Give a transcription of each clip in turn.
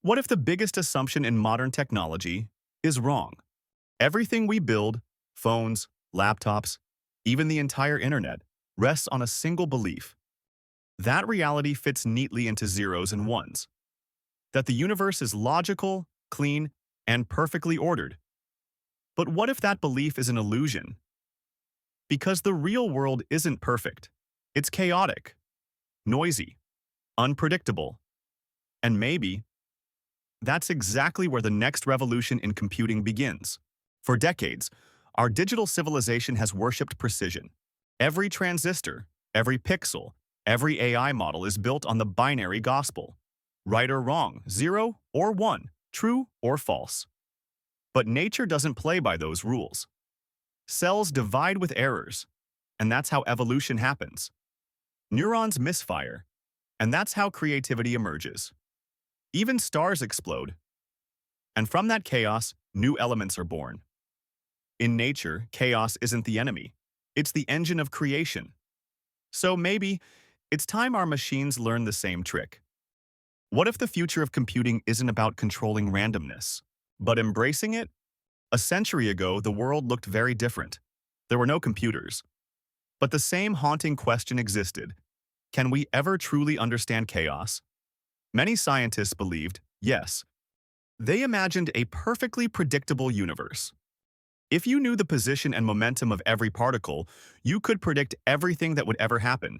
What if the biggest assumption in modern technology is wrong? Everything we build, phones, laptops, even the entire internet, rests on a single belief. That reality fits neatly into zeros and ones. That the universe is logical, clean, and perfectly ordered. But what if that belief is an illusion? Because the real world isn't perfect. It's chaotic, noisy, unpredictable, and maybe that's exactly where the next revolution in computing begins. For decades, our digital civilization has worshipped precision. Every transistor, every pixel, every AI model is built on the binary gospel. Right or wrong, 0 or 1, true or false. But nature doesn't play by those rules. Cells divide with errors, and that's how evolution happens. Neurons misfire, and that's how creativity emerges. Even stars explode, and from that chaos, new elements are born. In nature, chaos isn't the enemy. It's the engine of creation. So maybe it's time our machines learn the same trick. What if the future of computing isn't about controlling randomness, but embracing it? A century ago, the world looked very different. There were no computers. But the same haunting question existed. Can we ever truly understand chaos? Many scientists believed, yes. They imagined a perfectly predictable universe. If you knew the position and momentum of every particle, you could predict everything that would ever happen.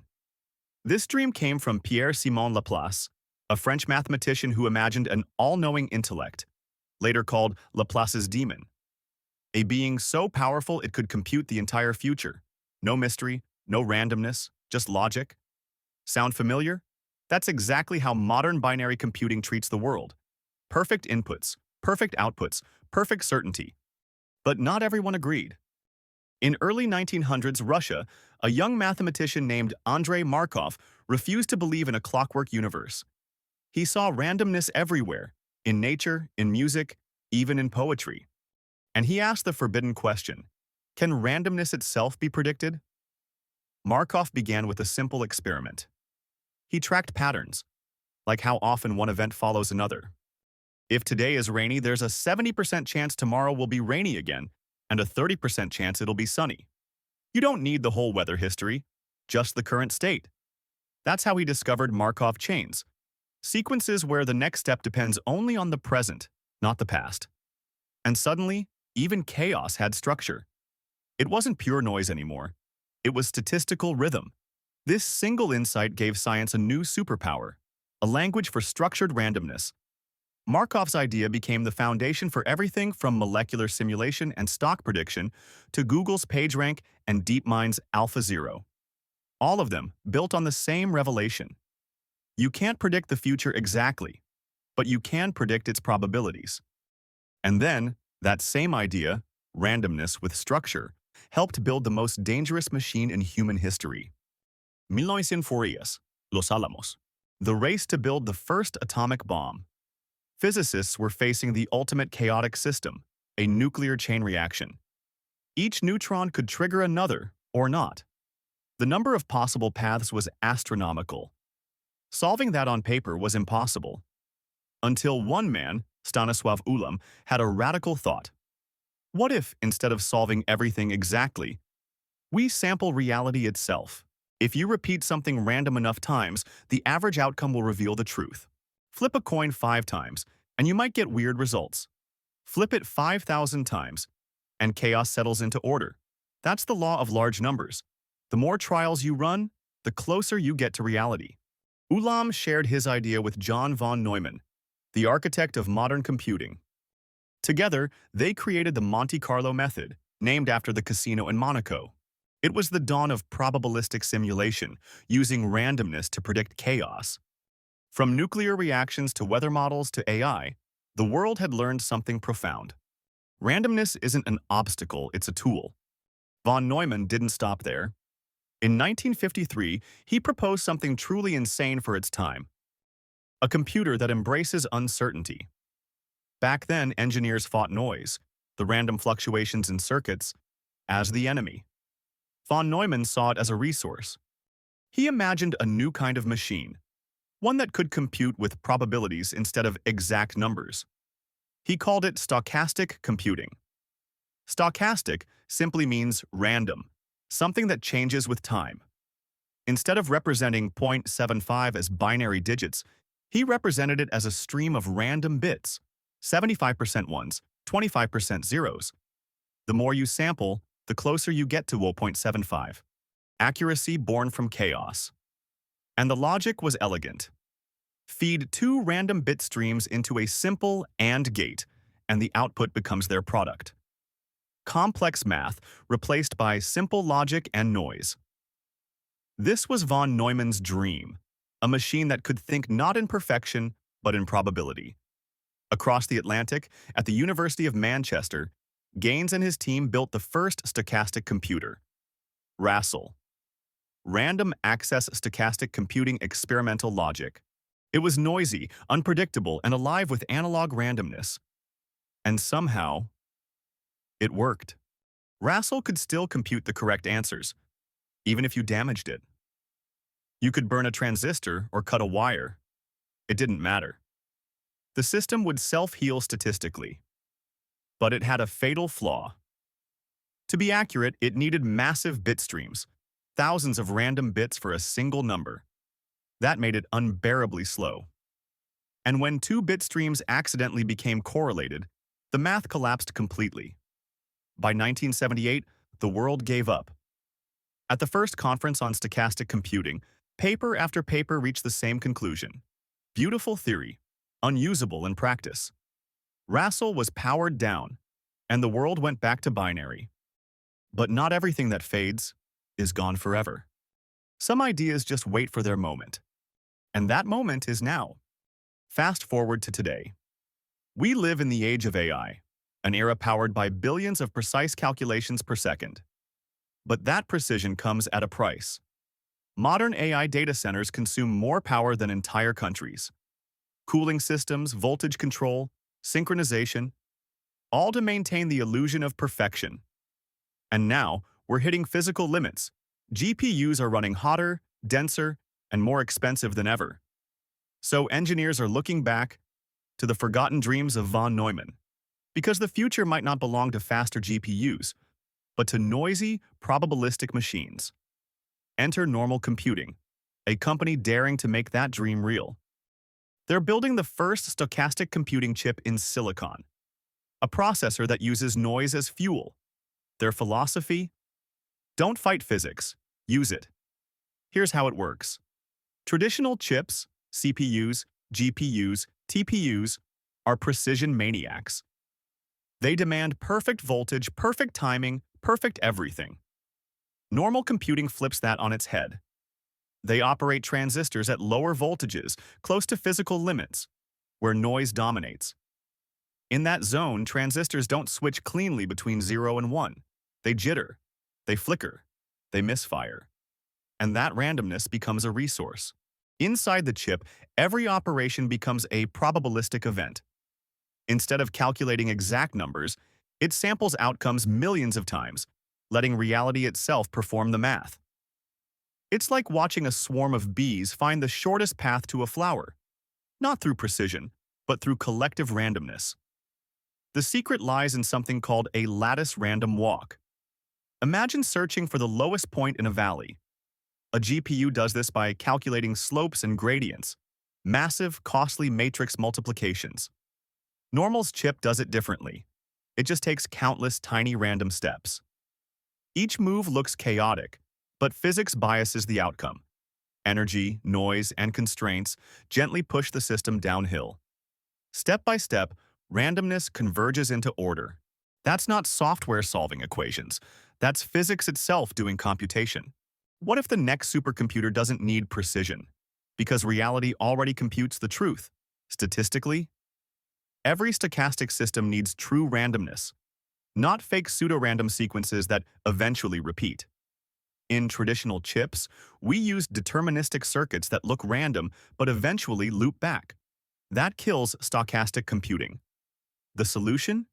This dream came from Pierre-Simon Laplace, a French mathematician who imagined an all-knowing intellect, later called Laplace's demon. A being so powerful it could compute the entire future. No mystery, no randomness, just logic. Sound familiar? That's exactly how modern binary computing treats the world. Perfect inputs, perfect outputs, perfect certainty. But not everyone agreed. In early 1900s Russia, a young mathematician named Andrei Markov refused to believe in a clockwork universe. He saw randomness everywhere, in nature, in music, even in poetry. And he asked the forbidden question, can randomness itself be predicted? Markov began with a simple experiment. He tracked patterns, like how often one event follows another. If today is rainy, there's a 70% chance tomorrow will be rainy again, and a 30% chance it'll be sunny. You don't need the whole weather history, just the current state. That's how he discovered Markov chains, sequences where the next step depends only on the present, not the past. And suddenly, even chaos had structure. It wasn't pure noise anymore. It was statistical rhythm. This single insight gave science a new superpower, a language for structured randomness. Markov's idea became the foundation for everything from molecular simulation and stock prediction to Google's PageRank and DeepMind's AlphaZero. All of them built on the same revelation. You can't predict the future exactly, but you can predict its probabilities. And then, that same idea, randomness with structure, helped build the most dangerous machine in human history. 1940, Los Alamos. The race to build the first atomic bomb. Physicists were facing the ultimate chaotic system, a nuclear chain reaction. Each neutron could trigger another, or not. The number of possible paths was astronomical. Solving that on paper was impossible. Until one man, Stanislav Ulam, had a radical thought. What if, instead of solving everything exactly, we sample reality itself? If you repeat something random enough times, the average outcome will reveal the truth. Flip a coin 5 times, and you might get weird results. Flip it 5,000 times, and chaos settles into order. That's the law of large numbers. The more trials you run, the closer you get to reality. Ulam shared his idea with John von Neumann, the architect of modern computing. Together, they created the Monte Carlo method, named after the casino in Monaco. It was the dawn of probabilistic simulation, using randomness to predict chaos. From nuclear reactions to weather models to AI, the world had learned something profound. Randomness isn't an obstacle, it's a tool. Von Neumann didn't stop there. In 1953, he proposed something truly insane for its time. A computer that embraces uncertainty. Back then, engineers fought noise, the random fluctuations in circuits, as the enemy. Von Neumann saw it as a resource. He imagined a new kind of machine, one that could compute with probabilities instead of exact numbers. He called it stochastic computing. Stochastic simply means random, something that changes with time. Instead of representing 0.75 as binary digits, he represented it as a stream of random bits, 75% ones, 25% zeros. The more you sample, the closer you get to 0.75. Accuracy born from chaos. And the logic was elegant. Feed two random bit streams into a simple AND gate, and the output becomes their product. Complex math replaced by simple logic and noise. This was von Neumann's dream, a machine that could think not in perfection, but in probability. Across the Atlantic, at the University of Manchester, Gaines and his team built the first stochastic computer, Rassel. Random Access Stochastic Computing Experimental Logic. It was noisy, unpredictable, and alive with analog randomness. And somehow, it worked. Rassel could still compute the correct answers, even if you damaged it. You could burn a transistor or cut a wire. It didn't matter. The system would self-heal statistically. But it had a fatal flaw. To be accurate, it needed massive bit streams, thousands of random bits for a single number. That made it unbearably slow. And when two bit streams accidentally became correlated, the math collapsed completely. By 1978, the world gave up. At the first conference on stochastic computing, paper after paper reached the same conclusion. Beautiful theory, unusable in practice. Rassel was powered down, and the world went back to binary. But not everything that fades is gone forever. Some ideas just wait for their moment. And that moment is now. Fast forward to today. We live in the age of AI, an era powered by billions of precise calculations per second. But that precision comes at a price. Modern AI data centers consume more power than entire countries. Cooling systems, voltage control, synchronization, all to maintain the illusion of perfection. And now, we're hitting physical limits. GPUs are running hotter, denser, and more expensive than ever. So engineers are looking back to the forgotten dreams of von Neumann, because the future might not belong to faster GPUs, but to noisy, probabilistic machines. Enter Normal Computing, a company daring to make that dream real. They're building the first stochastic computing chip in silicon, a processor that uses noise as fuel. Their philosophy? Don't fight physics, use it. Here's how it works. Traditional chips, CPUs, GPUs, TPUs, are precision maniacs. They demand perfect voltage, perfect timing, perfect everything. Normal computing flips that on its head. They operate transistors at lower voltages, close to physical limits, where noise dominates. In that zone, transistors don't switch cleanly between 0 and 1. They jitter, they flicker, they misfire. And that randomness becomes a resource. Inside the chip, every operation becomes a probabilistic event. Instead of calculating exact numbers, it samples outcomes millions of times, letting reality itself perform the math. It's like watching a swarm of bees find the shortest path to a flower, not through precision, but through collective randomness. The secret lies in something called a lattice random walk. Imagine searching for the lowest point in a valley. A GPU does this by calculating slopes and gradients, massive, costly matrix multiplications. Normal's chip does it differently. It just takes countless tiny random steps. Each move looks chaotic, but physics biases the outcome. Energy, noise, and constraints gently push the system downhill. Step by step, randomness converges into order. That's not software solving equations. That's physics itself doing computation. What if the next supercomputer doesn't need precision? Because reality already computes the truth. Statistically, every stochastic system needs true randomness, not fake pseudo-random sequences that eventually repeat. In traditional chips, we use deterministic circuits that look random but eventually loop back. That kills stochastic computing. The solution?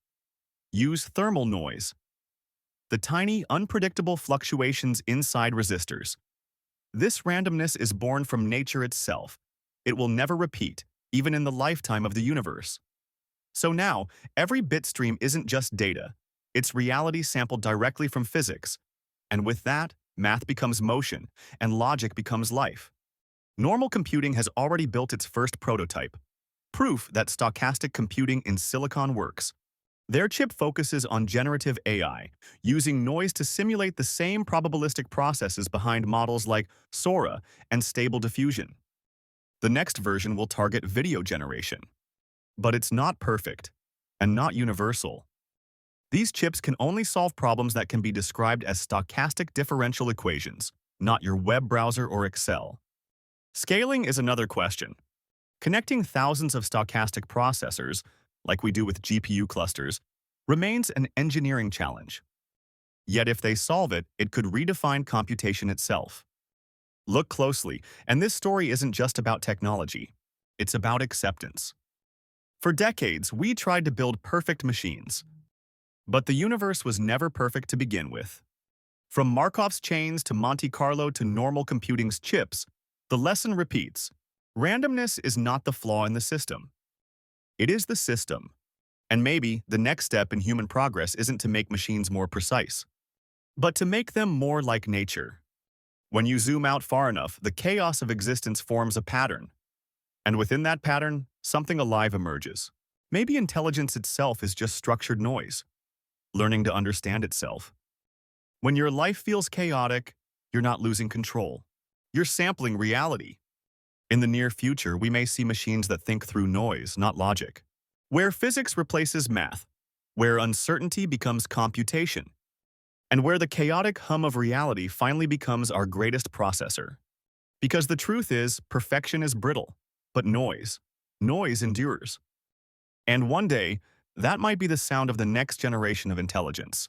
Use thermal noise. The tiny, unpredictable fluctuations inside resistors. This randomness is born from nature itself. it will never repeat, even in the lifetime of the universe. So now, every bit stream isn't just data. It's reality sampled directly from physics. And with that, math becomes motion, and logic becomes life. Normal computing has already built its first prototype, proof that stochastic computing in silicon works. Their chip focuses on generative AI, using noise to simulate the same probabilistic processes behind models like Sora and Stable Diffusion. The next version will target video generation. But it's not perfect, and not universal. These chips can only solve problems that can be described as stochastic differential equations, not your web browser or Excel. Scaling is another question. Connecting thousands of stochastic processors, like we do with GPU clusters, remains an engineering challenge. Yet if they solve it, it could redefine computation itself. Look closely, and this story isn't just about technology. It's about acceptance. For decades, we tried to build perfect machines. But the universe was never perfect to begin with. From Markov's chains to Monte Carlo to normal computing's chips, the lesson repeats. Randomness is not the flaw in the system. It is the system. And maybe the next step in human progress isn't to make machines more precise, but to make them more like nature. When you zoom out far enough, the chaos of existence forms a pattern. And within that pattern, something alive emerges. Maybe intelligence itself is just structured noise, learning to understand itself. When your life feels chaotic, you're not losing control. You're sampling reality. In the near future, we may see machines that think through noise, not logic. Where physics replaces math, where uncertainty becomes computation, and where the chaotic hum of reality finally becomes our greatest processor. Because the truth is, perfection is brittle, but noise endures. And one day, that might be the sound of the next generation of intelligence.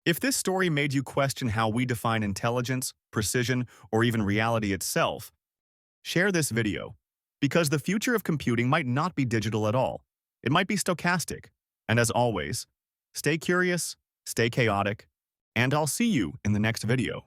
If this story made you question how we define intelligence, precision, or even reality itself, share this video, because the future of computing might not be digital at all. It might be stochastic. And as always, stay curious, stay chaotic, and I'll see you in the next video.